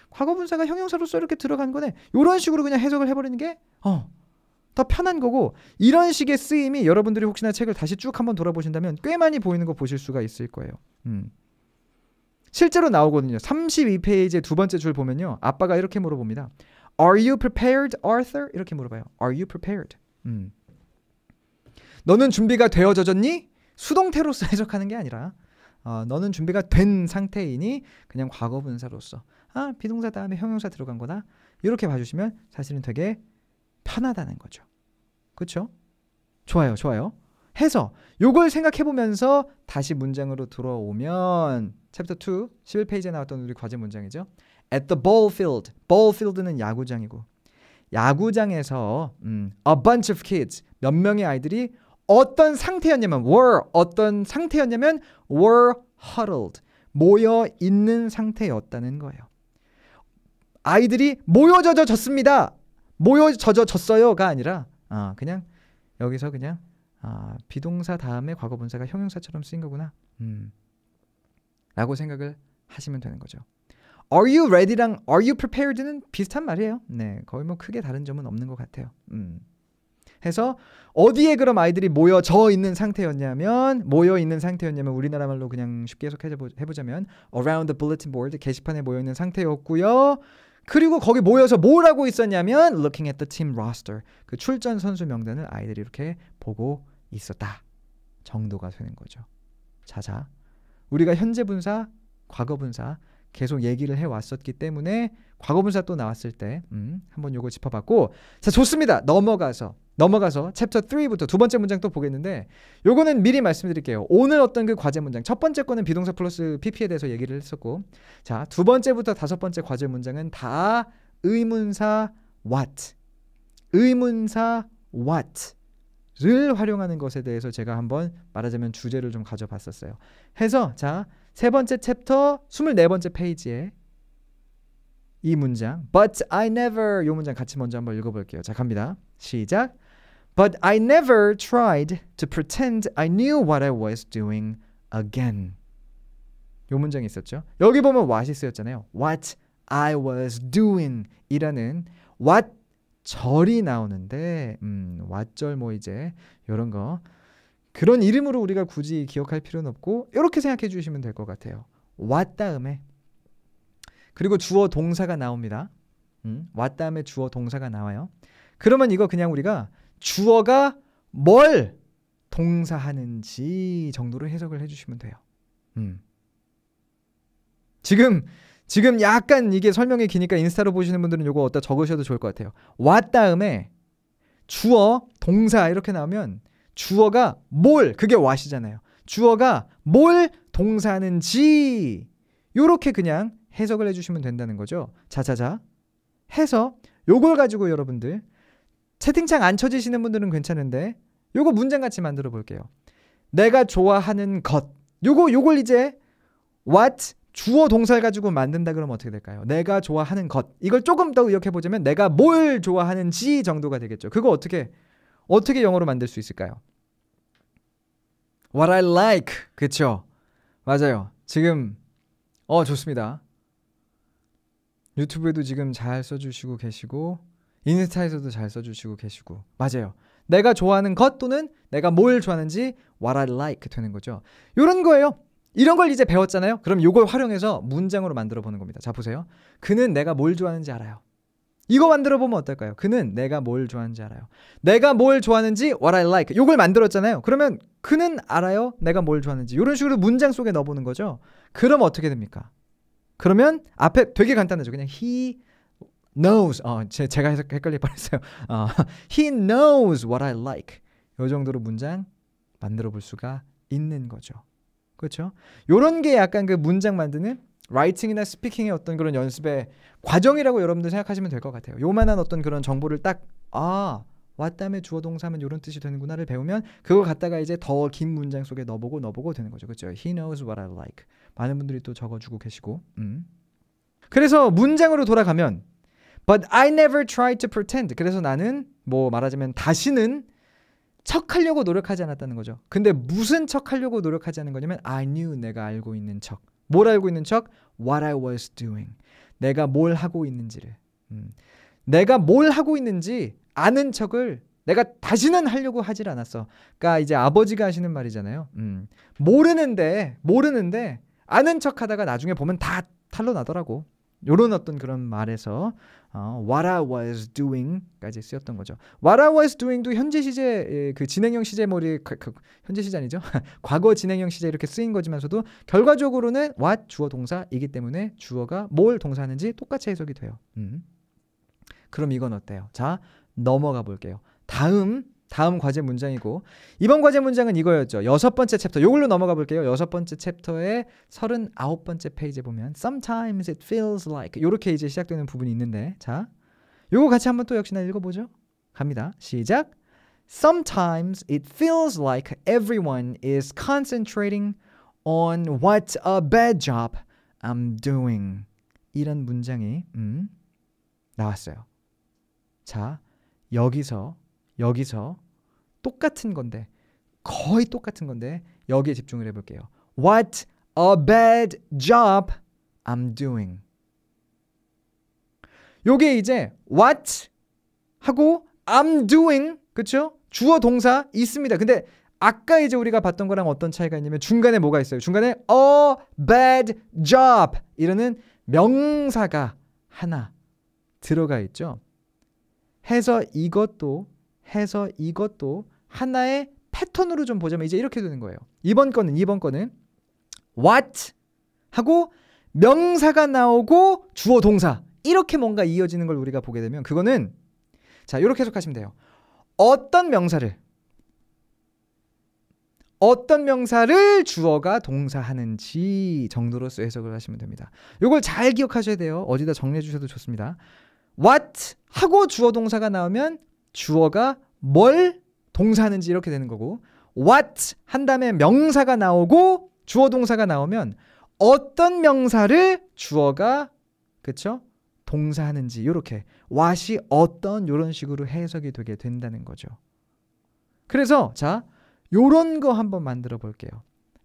과거 분사가 형용사로서 이렇게 들어간 거네. 이런 식으로 그냥 해석을 해버리는 게 더 편한 거고 이런 식의 쓰임이 여러분들이 혹시나 책을 다시 쭉 한번 돌아보신다면 꽤 많이 보이는 거 보실 수가 있을 거예요. 실제로 나오거든요. 32페이지의 두 번째 줄 보면요. 아빠가 이렇게 물어봅니다. Are you prepared, Arthur? 이렇게 물어봐요. Are you prepared? 너는 준비가 되어졌니? 수동태로서 해석하는 게 아니라 너는 준비가 된 상태이니 그냥 과거 분사로서 비동사 다음에 형용사 들어간 거다. 이렇게 봐주시면 사실은 되게 편하다는 거죠. 그렇죠? 좋아요. 좋아요. 해서 요걸 생각해보면서 다시 문장으로 들어오면 챕터 2 11페이지에 나왔던 우리 과제 문장이죠. At the ball field. ball field는 야구장이고 야구장에서 a bunch of kids 몇 명의 아이들이 어떤 상태였냐면 were huddled 모여 있는 상태였다는 거예요. 아이들이 모여져졌습니다. 모여져졌어요가 아니라 그냥 여기서 그냥 비동사 다음에 과거 분사가 형용사처럼 쓰인 거구나. 라고 생각을 하시면 되는 거죠. Are you ready랑 Are you prepared는 비슷한 말이에요. 네, 거의 뭐 크게 다른 점은 없는 것 같아요. 해서 어디에 그럼 아이들이 모여 있는 상태였냐면 우리나라 말로 그냥 쉽게 해석해보자면 around the bulletin board 게시판에 모여 있는 상태였고요. 그리고 거기 모여서 뭘 하고 있었냐면 looking at the team roster 그 출전 선수 명단을 아이들이 이렇게 보고 있었다 정도가 되는 거죠. 자자, 우리가 현재 분사, 과거 분사 계속 얘기를 해왔었기 때문에 과거 분사 또 나왔을 때 한번 요거 짚어봤고 자 좋습니다. 넘어가서 챕터 3부터 두 번째 문장 또 보겠는데 요거는 미리 말씀드릴게요. 오늘 어떤 그 과제 문장 첫 번째 거는 비동사 플러스 PP에 대해서 얘기를 했었고 자 두 번째부터 다섯 번째 과제 문장은 다 의문사 what를 활용하는 것에 대해서 제가 한번 말하자면 주제를 좀 가져봤었어요. 해서 자 세 번째 챕터 24번째 페이지에 이 문장 But I never 이 문장 같이 먼저 한번 읽어볼게요. 자 갑니다. 시작. But I never tried to pretend I knew what I was doing again. 이 문장이 있었죠. 여기 보면 what이 쓰였잖아요. What I was doing 이라는 what 절이 나오는데 what 절 뭐 이제 이런 거 그런 이름으로 우리가 굳이 기억할 필요는 없고 이렇게 생각해 주시면 될 것 같아요. what 다음에 그리고 주어 동사가 나옵니다. what 다음에 주어 동사가 나와요. 그러면 이거 그냥 우리가 주어가 뭘 동사하는지 정도로 해석을 해주시면 돼요. 지금 약간 이게 설명이 기니까 인스타로 보시는 분들은 이거 어디다 적으셔도 좋을 것 같아요. what 다음에 주어 동사 이렇게 나오면 주어가 뭘, 그게 what이잖아요. 주어가 뭘 동사하는지 요렇게 그냥 해석을 해주시면 된다는 거죠. 자자자 해서 요걸 가지고 여러분들 채팅창 안 쳐지시는 분들은 괜찮은데 요거 문장 같이 만들어 볼게요. 내가 좋아하는 것 요걸 이제 what 주어 동사를 가지고 만든다 그러면 어떻게 될까요? 내가 좋아하는 것 이걸 조금 더 의역해 보자면 내가 뭘 좋아하는지 정도가 되겠죠. 그거 어떻게 영어로 만들 수 있을까요? What I like 그쵸? 맞아요. 지금 좋습니다. 유튜브에도 지금 잘 써주시고 계시고 인스타에서도 잘 써주시고 계시고 맞아요. 내가 좋아하는 것 또는 내가 뭘 좋아하는지 what I like 되는 거죠. 이런 거예요. 이런 걸 이제 배웠잖아요. 그럼 이걸 활용해서 문장으로 만들어 보는 겁니다. 자 보세요. 그는 내가 뭘 좋아하는지 알아요. 이거 만들어 보면 어떨까요? 그는 내가 뭘 좋아하는지 알아요. 내가 뭘 좋아하는지 what I like 이걸 만들었잖아요. 그러면 그는 알아요. 내가 뭘 좋아하는지 이런 식으로 문장 속에 넣어보는 거죠. 그럼 어떻게 됩니까? 그러면 앞에 되게 간단하죠. 그냥 he knows 제가 헷갈릴 뻔했어요. he knows what I like 이 정도로 문장 만들어 볼 수가 있는 거죠. 그렇죠? 요런 게 약간 그 문장 만드는 라이팅이나 스피킹의 어떤 그런 연습의 과정이라고 여러분들 생각하시면 될 것 같아요. 요만한 어떤 그런 정보를 딱 what 다음에 주어 동사하면 요런 뜻이 되는구나를 배우면 그걸 갖다가 이제 더 긴 문장 속에 넣어보고 되는 거죠. 그렇죠? He knows what I like. 많은 분들이 또 적어주고 계시고 그래서 문장으로 돌아가면 But I never tried to pretend. 그래서 나는 뭐 말하자면 다시는 척하려고 노력하지 않았다는 거죠. 근데 무슨 척하려고 노력하지 않은 거냐면 I knew 내가 알고 있는 척. 뭘 알고 있는 척? What I was doing. 내가 뭘 하고 있는지를. 내가 뭘 하고 있는지 아는 척을 내가 다시는 하려고 하질 않았어. 그러니까 이제 아버지가 하시는 말이잖아요. 모르는데 아는 척하다가 나중에 보면 다 탈로 나더라고. 요런 어떤 그런 말에서 what I was doing까지 쓰였던 거죠. what I was doing도 현재 시제 그 진행형 시제머리 현재 시제 아니죠? 과거 진행형 시제 이렇게 쓰인 거지만서도 결과적으로는 what 주어 동사이기 때문에 주어가 뭘 동사하는지 똑같이 해석이 돼요. 그럼 이건 어때요? 자 넘어가 볼게요. 다음 과제 문장이고 이번 과제 문장은 이거였죠. 6번째 챕터 요걸로 넘어가 볼게요. 6번째 챕터의 39번째 페이지에 보면 Sometimes it feels like 요렇게 이제 시작되는 부분이 있는데 자 요거 같이 한번 또 역시나 읽어보죠. 갑니다. 시작. Sometimes it feels like everyone is concentrating on what a bad job I'm doing. 이런 문장이 나왔어요. 자 여기서 똑같은 건데 거의 똑같은 건데 여기에 집중을 해볼게요. What a bad job I'm doing. 요게 이제 what 하고 I'm doing 그쵸? 주어 동사 있습니다. 근데 아까 이제 우리가 봤던 거랑 어떤 차이가 있냐면 중간에 뭐가 있어요? 중간에 a bad job 이라는 명사가 하나 들어가 있죠. 해서 이것도 하나의 패턴으로 좀 보자면 이제 이렇게 되는 거예요. 이번 거는 what 하고 명사가 나오고 주어 동사 이렇게 뭔가 이어지는 걸 우리가 보게 되면 그거는 자 이렇게 해석하시면 돼요. 어떤 명사를 주어가 동사하는지 정도로서 해석을 하시면 됩니다. 이걸 잘 기억하셔야 돼요. 어디다 정리해 주셔도 좋습니다. what 하고 주어 동사가 나오면 주어가 뭘 동사하는지 이렇게 되는 거고 what 한 다음에 명사가 나오고 주어 동사가 나오면 어떤 명사를 주어가 그쵸? 동사하는지 이렇게 what이 어떤 이런 식으로 해석이 되게 된다는 거죠. 그래서 자 요런 거 한번 만들어 볼게요.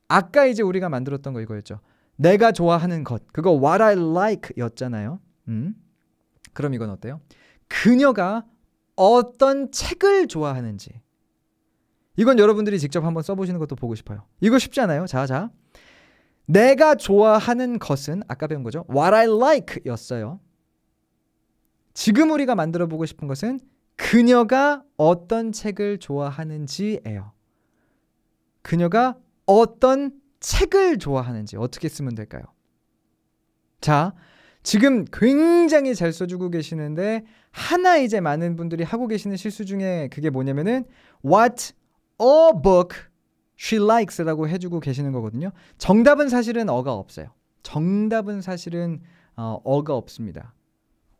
아까 이제 우리가 만들었던 거 이거였죠. 내가 좋아하는 것 그거 what I like 였잖아요. 그럼 이건 어때요? 그녀가 어떤 책을 좋아하는지 이건 여러분들이 직접 한번 써보시는 것도 보고 싶어요. 이거 쉽지 않아요? 자. 내가 좋아하는 것은 아까 배운 거죠. What I like 였어요. 지금 우리가 만들어 보고 싶은 것은 그녀가 어떤 책을 좋아하는지예요. 그녀가 어떤 책을 좋아하는지 어떻게 쓰면 될까요? 자, 지금 굉장히 잘 써주고 계시는데 하나 이제 많은 분들이 하고 계시는 실수 중에 그게 뭐냐면은 What a book she likes라고 해주고 계시는 거거든요. 정답은 사실은 어가 없어요. 정답은 사실은 어가 없습니다.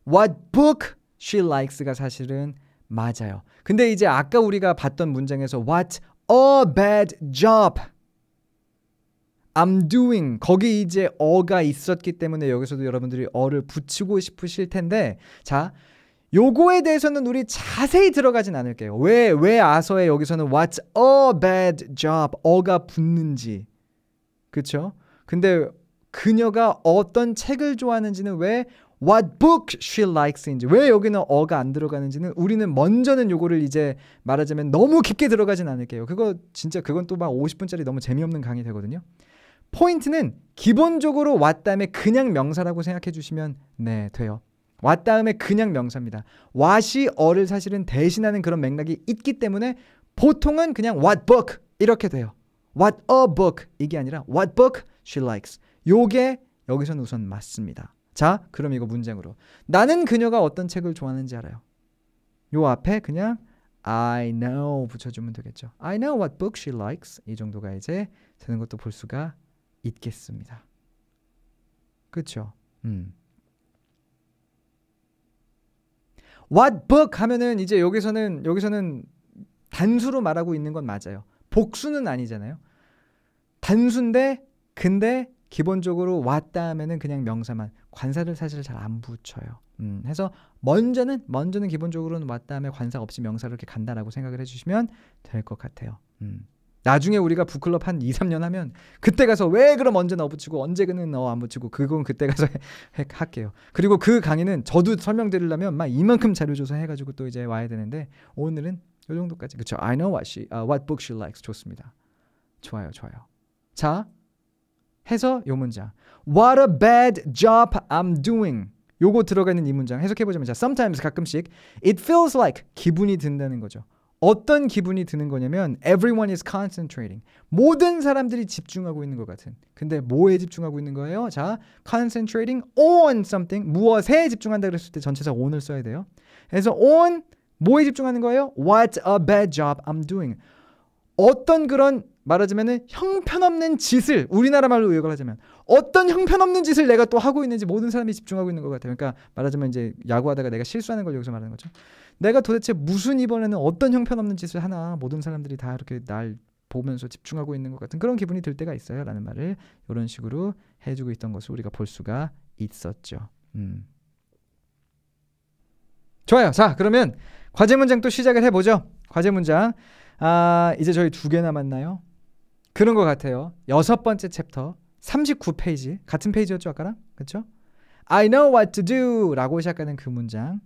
What book she likes가 사실은 맞아요. 근데 이제 아까 우리가 봤던 문장에서 What a bad job I'm doing 거기 이제 어가 있었기 때문에 여기서도 여러분들이 어를 붙이고 싶으실 텐데 자 요거에 대해서는 우리 자세히 들어가진 않을게요. 왜 아서에 여기서는 What's a bad job 어가 붙는지 그쵸? 근데 그녀가 어떤 책을 좋아하는지는 왜 What book she likes인지 왜 여기는 어가 안 들어가는지는 우리는 먼저는 요거를 이제 말하자면 너무 깊게 들어가진 않을게요. 그거 진짜 그건 또 막 50분짜리 너무 재미없는 강의 되거든요. 포인트는 기본적으로 what 다음에 그냥 명사라고 생각해 주시면 네 돼요. what 다음에 그냥 명사입니다. what이 어를 사실은 대신하는 그런 맥락이 있기 때문에 보통은 그냥 what book 이렇게 돼요. what a book 이게 아니라 what book she likes 요게 여기서는 우선 맞습니다. 자 그럼 이거 문장으로 나는 그녀가 어떤 책을 좋아하는지 알아요. 요 앞에 그냥 I know 붙여주면 되겠죠. I know what book she likes 이 정도가 이제 되는 것도 볼 수가 있겠습니다. 그렇죠? What book 하면은 이제 여기서는 단수로 말하고 있는 건 맞아요. 복수는 아니잖아요. 단수인데 근데 기본적으로 what 다음에는 그냥 명사만 관사를 사실 잘 안 붙여요. 해서 먼저는 기본적으로는 what 다음에 관사 없이 명사를 이렇게 간다라고 생각을 해주시면 될 것 같아요. 나중에 우리가 북클럽 한 2, 3년 하면 그때 가서 왜 그럼 언제 너 붙이고 언제 그는 너 안 붙이고 그건 그때 가서 할게요. 그리고 그 강의는 저도 설명드리려면 막 이만큼 자료 조사 해가지고 또 이제 와야 되는데 오늘은 이 정도까지 그렇죠. I know what book she likes 좋습니다. 좋아요. 자 해서 요 문장 What a bad job I'm doing 요거 들어가 있는 이 문장 해석해보자면 자 sometimes 가끔씩 it feels like 기분이 든다는 거죠. 어떤 기분이 드는 거냐면 everyone is concentrating. 모든 사람들이 집중하고 있는 것 같은. 근데 뭐에 집중하고 있는 거예요? 자, concentrating on something. 무엇에 집중한다 그랬을 때 전체사 on을 써야 돼요. 그래서 on 뭐에 집중하는 거예요? What a bad job I'm doing. 어떤 그런 말하자면은 형편없는 짓을 우리나라 말로 요약을 하자면 어떤 형편없는 짓을 내가 또 하고 있는지 모든 사람이 집중하고 있는 것 같아요. 그러니까 말하자면 이제 야구하다가 내가 실수하는 걸 여기서 말하는 거죠. 내가 도대체 무슨 이번에는 어떤 형편없는 짓을 하나 모든 사람들이 다 이렇게 날 보면서 집중하고 있는 것 같은 그런 기분이 들 때가 있어요 라는 말을 이런 식으로 해주고 있던 것을 우리가 볼 수가 있었죠. 좋아요. 자 그러면 과제 문장 또 시작을 해보죠. 과제 문장 이제 저희 2개 남았나요? 그런 것 같아요. 6번째 챕터 39페이지 같은 페이지였죠 아까랑? 그렇죠? I know what to do 라고 시작하는 그 문장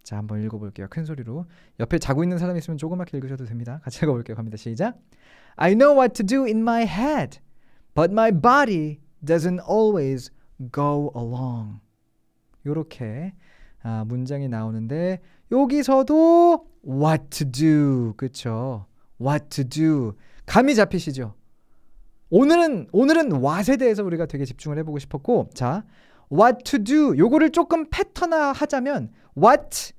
자 한번 읽어볼게요. 큰 소리로 옆에 자고 있는 사람이 있으면 조그맣게 읽으셔도 됩니다. 같이 읽어볼게요. 갑니다. 시작. I know what to do in my head but my body doesn't always go along. 요렇게 문장이 나오는데 여기서도 what to do 그쵸? what to do 감이 잡히시죠? 오늘은 what에 대해서 우리가 되게 집중을 해보고 싶었고 자 what to do 요거를 조금 패턴화하자면 what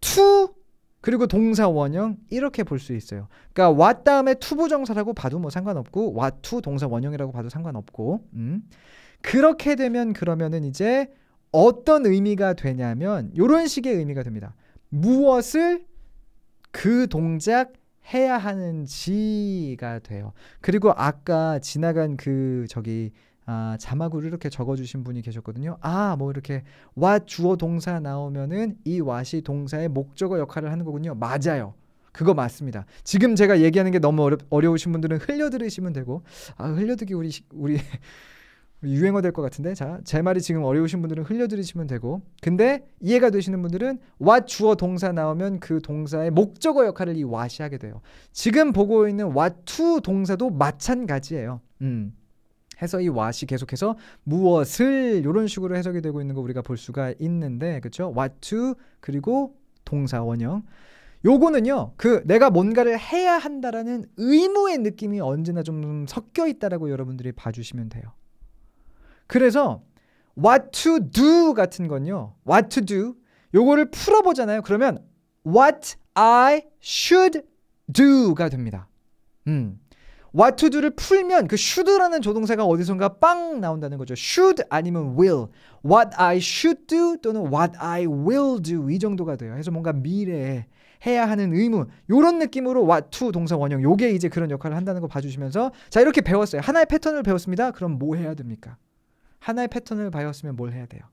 to 그리고 동사 원형 이렇게 볼 수 있어요. 그러니까 what 다음에 to 부정사라고 봐도 뭐 상관없고 what to 동사 원형이라고 봐도 상관없고 그렇게 되면 그러면은 이제 어떤 의미가 되냐면 이런 식의 의미가 됩니다. 무엇을 그 동작 해야 하는지가 돼요. 그리고 아까 지나간 그 자막으로 이렇게 적어주신 분이 계셨거든요. 뭐 이렇게 what 주어 동사 나오면은 이 what이 동사의 목적어 역할을 하는 거군요. 맞아요. 그거 맞습니다. 지금 제가 얘기하는 게 너무 어려우신 분들은 흘려 들으시면 되고 흘려듣기 우리 유행어 될 것 같은데, 자, 제 말이 지금 어려우신 분들은 흘려들으시면 되고, 근데 이해가 되시는 분들은 what 주어 동사 나오면 그 동사의 목적어 역할을 이 what이 하게 돼요. 지금 보고 있는 what to 동사도 마찬가지예요. 해서 이 what이 계속해서 무엇을 이런 식으로 해석이 되고 있는 거 우리가 볼 수가 있는데, 그렇죠? what to 그리고 동사 원형. 요거는요, 그 내가 뭔가를 해야 한다라는 의무의 느낌이 언제나 좀 섞여 있다라고 여러분들이 봐주시면 돼요. 그래서 what to do 같은 건요, what to do 요거를 풀어보잖아요. 그러면 what I should do가 됩니다. what to do를 풀면 그 should라는 조동사가 어디선가 빵 나온다는 거죠. should 아니면 will, what I should do 또는 what I will do 이 정도가 돼요. 그래서 뭔가 미래에 해야 하는 의무, 요런 느낌으로 what to 동사 원형, 요게 이제 그런 역할을 한다는 거 봐주시면서, 자, 이렇게 배웠어요. 하나의 패턴을 배웠습니다. 그럼 뭐 해야 됩니까? 하나의 패턴을 배웠으면 뭘 해야 돼요?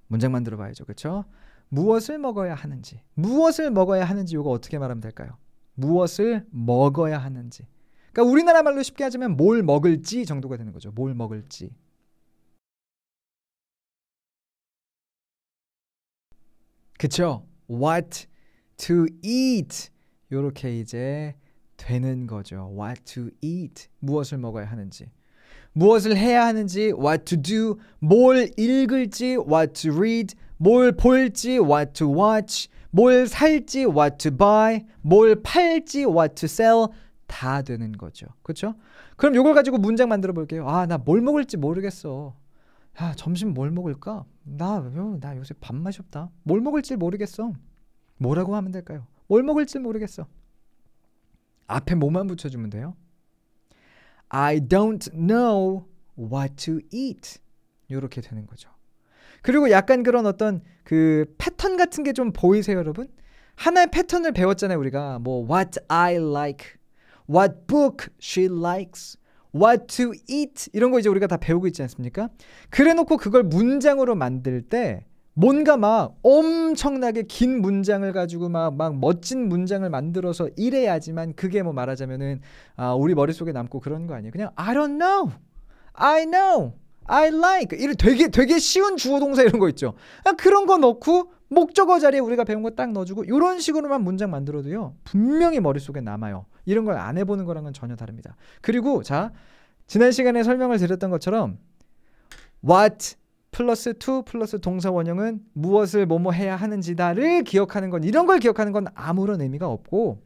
문장 만들어 봐야죠. 그렇죠? 무엇을 먹어야 하는지, 무엇을 먹어야 하는지 요거 어떻게 말하면 될까요? 무엇을 먹어야 하는지. 그러니까 우리나라 말로 쉽게 하자면 뭘 먹을지 정도가 되는 거죠. 뭘 먹을지. 그쵸? What to eat. 요렇게 이제 되는 거죠. What to eat. 무엇을 먹어야 하는지. 무엇을 해야 하는지 what to do. 뭘 읽을지 what to read. 뭘 볼지 what to watch. 뭘 살지 what to buy. 뭘 팔지 what to sell. 다 되는 거죠. 그렇죠? 그럼 요걸 가지고 문장 만들어 볼게요. 아, 나 뭘 먹을지 모르겠어. 야, 점심 뭘 먹을까? 나 요새 밥맛이 없다. 뭘 먹을지 모르겠어. 뭐라고 하면 될까요? 뭘 먹을지 모르겠어. 앞에 뭐만 붙여주면 돼요? I don't know what to eat. 이렇게 되는 거죠. 그리고 약간 그런 어떤 그 패턴 같은 게 좀 보이세요, 여러분? 하나의 패턴을 배웠잖아요, 우리가. 뭐 what I like, what book she likes, what to eat 이런 거 이제 우리가 다 배우고 있지 않습니까? 그래놓고 그걸 문장으로 만들 때 뭔가 막 엄청나게 긴 문장을 가지고 막 멋진 문장을 만들어서 이래야지만 그게 뭐 말하자면은 우리 머릿속에 남고 그런 거 아니에요. 그냥 I don't know, I know, I like 이런 되게 쉬운 주어 동사 이런 거 있죠. 그런 거 넣고 목적어 자리에 우리가 배운 거 딱 넣어주고 이런 식으로만 문장 만들어도요 분명히 머릿속에 남아요. 이런 걸 안 해보는 거랑은 전혀 다릅니다. 그리고 자, 지난 시간에 설명을 드렸던 것처럼 what 플러스 to 플러스 동사 원형은 무엇을 뭐뭐 해야 하는지다를 기억하는 건, 이런 걸 기억하는 건 아무런 의미가 없고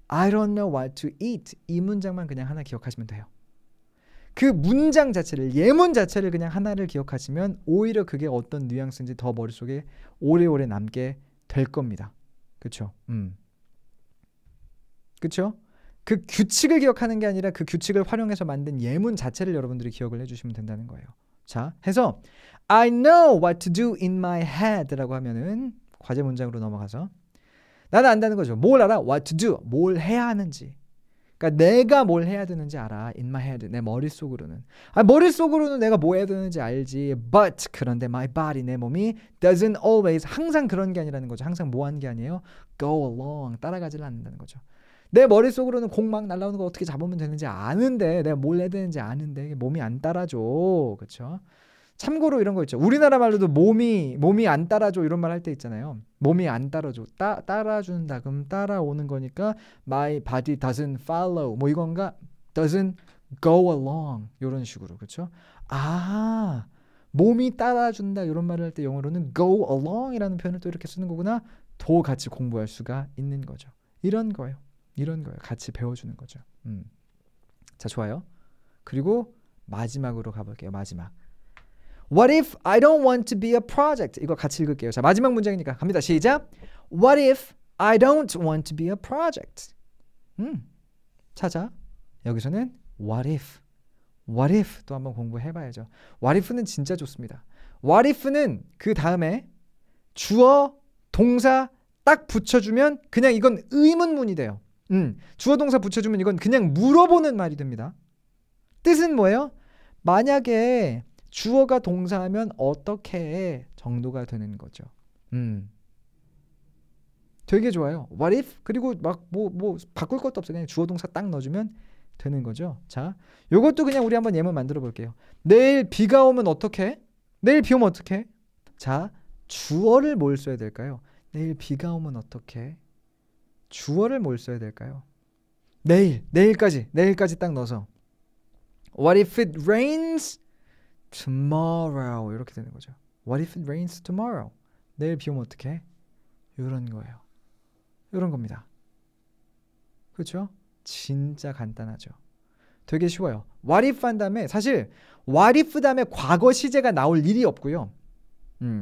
I don't know what to eat 이 문장만 그냥 하나 기억하시면 돼요. 그 문장 자체를, 예문 자체를 그냥 하나를 기억하시면 오히려 그게 어떤 뉘앙스인지 더 머릿속에 오래오래 남게 될 겁니다. 그렇죠? 그렇죠? 그 규칙을 기억하는 게 아니라 그 규칙을 활용해서 만든 예문 자체를 여러분들이 기억을 해주시면 된다는 거예요. 자, 해서 I know what to do in my head 라고 하면은 과제 문장으로 넘어가서 나는 안다는 거죠. 뭘 알아? What to do. 뭘 해야 하는지. 그러니까 내가 뭘 해야 되는지 알아. In my head. 내 머릿속으로는. 머릿속으로는 내가 뭐 해야 되는지 알지. But 그런데 my body, 내 몸이 doesn't always, 항상 그런 게 아니라는 거죠. 항상 뭐 하는 게 아니에요. Go along. 따라가지를 않는다는 거죠. 내 머릿속으로는 공 막 날라오는 거 어떻게 잡으면 되는지 아는데, 내가 뭘 해야 되는지 아는데 몸이 안 따라줘. 그렇죠? 참고로 이런 거 있죠. 우리나라 말로도 몸이 안 따라줘 이런 말 할 때 있잖아요. 몸이 안 따라줘. 따라준다. 그럼 따라오는 거니까 my body doesn't follow. 뭐 이건가? doesn't go along. 이런 식으로. 그렇죠? 몸이 따라준다 이런 말을 할 때 영어로는 go along이라는 표현을 또 이렇게 쓰는 거구나. 도 같이 공부할 수가 있는 거죠. 이런 거예요. 같이 배워주는 거죠. 자, 좋아요. 그리고 마지막으로 가볼게요. 마지막. What if I don't want to be a project? 이거 같이 읽을게요. 자, 마지막 문장이니까 갑니다. 시작. What if I don't want to be a project? 찾아. 여기서는 what if. What if 또 한번 공부해봐야죠. What if는 진짜 좋습니다. What if는 그 다음에 주어, 동사 딱 붙여주면 그냥 이건 의문문이 돼요. 주어 동사 붙여주면 이건 그냥 물어보는 말이 됩니다. 뜻은 뭐예요? 만약에 주어가 동사하면 어떻게 해? 정도가 되는 거죠. 되게 좋아요. What if? 그리고 막 뭐 바꿀 것도 없어요. 그냥 주어 동사 딱 넣어주면 되는 거죠. 자, 요것도 그냥 우리 한번 예문 만들어 볼게요. 내일 비가 오면 어떡해? 내일 비 오면 어떡해? 자, 주어를 뭘 써야 될까요? 내일 비가 오면 어떡해? 주어를 뭘 써야 될까요? 내일까지 딱 넣어서 What if it rains tomorrow? 이렇게 되는 거죠. What if it rains tomorrow? 내일 비 오면 어떡해? 이런 거예요. 이런 겁니다. 그렇죠? 진짜 간단하죠. 되게 쉬워요. What if 한 다음에 사실 What if 다음에 과거 시제가 나올 일이 없고요.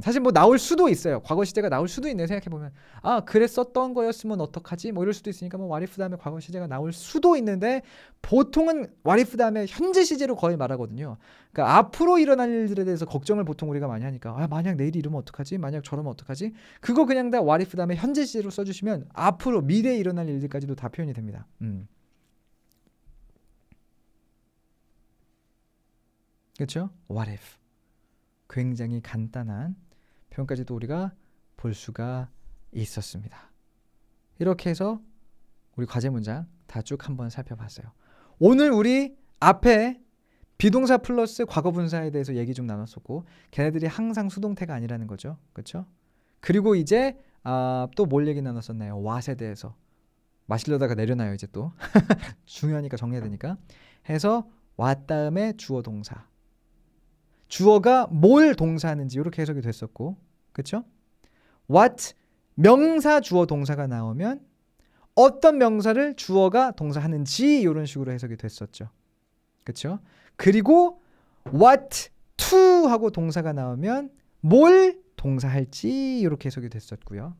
사실 뭐 나올 수도 있어요. 과거 시제가 나올 수도 있네. 생각해보면 아 그랬었던 거였으면 어떡하지? 뭐 이럴 수도 있으니까 뭐 What if 다음에 과거 시제가 나올 수도 있는데 보통은 What if 다음에 현재 시제로 거의 말하거든요. 그러니까 앞으로 일어날 일들에 대해서 걱정을 보통 우리가 많이 하니까 아 만약 내일이 이러면 어떡하지? 만약 저러면 어떡하지? 그거 그냥 다 What if 다음에 현재 시제로 써주시면 앞으로 미래에 일어날 일들까지도 다 표현이 됩니다. 그렇죠? What if. 굉장히 간단한 표현까지도 우리가 볼 수가 있었습니다. 이렇게 해서 우리 과제 문장 다 쭉 한번 살펴봤어요. 오늘 우리 앞에 비동사 플러스 과거 분사에 대해서 얘기 좀 나눴었고 걔네들이 항상 수동태가 아니라는 거죠. 그렇죠? 그리고 이제 또 뭘 얘기 나눴었나요? what에 대해서. 마시려다가 내려놔요 이제 또. 중요하니까 정리해야 되니까. 해서 what 다음에 주어 동사. 주어가 뭘 동사하는지 이렇게 해석이 됐었고 그렇죠? what 명사 주어 동사가 나오면 어떤 명사를 주어가 동사하는지 이런 식으로 해석이 됐었죠. 그렇죠? 그리고 what to 하고 동사가 나오면 뭘 동사할지 이렇게 해석이 됐었고요.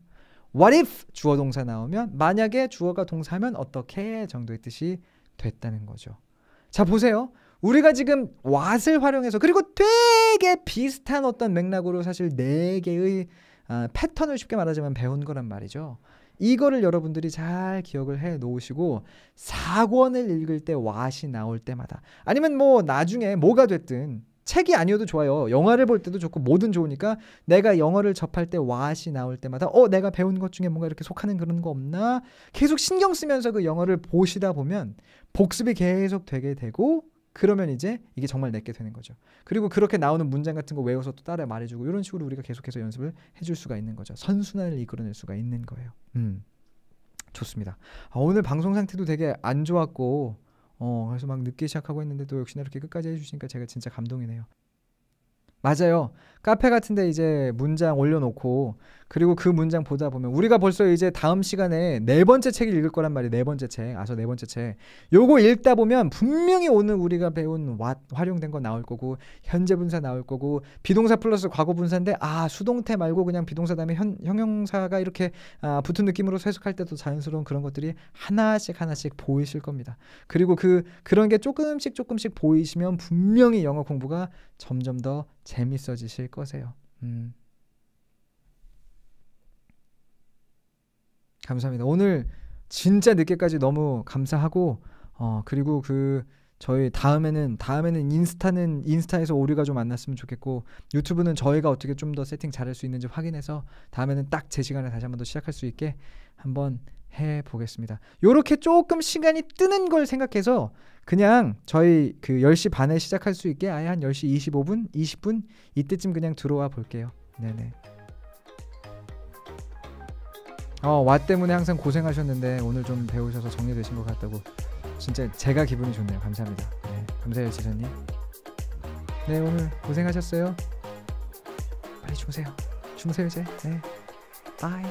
what if 주어 동사 나오면 만약에 주어가 동사하면 어떻게 정도의 뜻이 됐다는 거죠. 자 보세요. 우리가 지금 what을 활용해서 그리고 되게 비슷한 어떤 맥락으로 사실 4개의 패턴을 쉽게 말하자면 배운 거란 말이죠. 이거를 여러분들이 잘 기억을 해 놓으시고 사권을 읽을 때 what이 나올 때마다 아니면 뭐 나중에 뭐가 됐든 책이 아니어도 좋아요. 영화를 볼 때도 좋고 뭐든 좋으니까 내가 영어를 접할 때 what이 나올 때마다 내가 배운 것 중에 뭔가 이렇게 속하는 그런 거 없나? 계속 신경 쓰면서 그 영어를 보시다 보면 복습이 계속 되게 되고 그러면 이제 이게 정말 내게 되는 거죠. 그리고 그렇게 나오는 문장 같은 거 외워서 또 따라 말해주고 이런 식으로 우리가 계속해서 연습을 해줄 수가 있는 거죠. 선순환을 이끌어낼 수가 있는 거예요. 좋습니다. 오늘 방송 상태도 되게 안 좋았고 그래서 막 늦게 시작하고 했는데도 역시나 이렇게 끝까지 해주시니까 제가 진짜 감동이네요. 맞아요. 카페 같은데 이제 문장 올려놓고 그리고 그 문장 보다 보면 우리가 벌써 이제 다음 시간에 4번째 책을 읽을 거란 말이에요. 4번째 책. 4번째 책. 요거 읽다 보면 분명히 오늘 우리가 배운 what 활용된 거 나올 거고 현재 분사 나올 거고 비동사 플러스 과거 분사인데 수동태 말고 그냥 비동사 다음에 형용사가 이렇게 붙은 느낌으로 해석할 때도 자연스러운 그런 것들이 하나씩 보이실 겁니다. 그리고 그런 게 조금씩 보이시면 분명히 영어 공부가 점점 더 재밌어지실 거세요. 감사합니다. 오늘 진짜 늦게까지 너무 감사하고 그리고 저희 다음에는 인스타에서 오류가 좀 안 났으면 좋겠고 유튜브는 저희가 어떻게 좀 더 세팅 잘할 수 있는지 확인해서 다음에는 딱 제 시간에 다시 한번 더 시작할 수 있게 한번 해보겠습니다. 요렇게 조금 시간이 뜨는 걸 생각해서 그냥 저희 10시 반에 시작할 수 있게 아예 한 10시 25분, 20분 이때쯤 그냥 들어와 볼게요. 네네. 와 때문에 항상 고생하셨는데 오늘 좀 배우셔서 정리되신 것 같다고 진짜 제가 기분이 좋네요. 감사합니다. 네, 감사해요 지선님. 네 오늘 고생하셨어요. 빨리 주무세요 이제. 네 바이.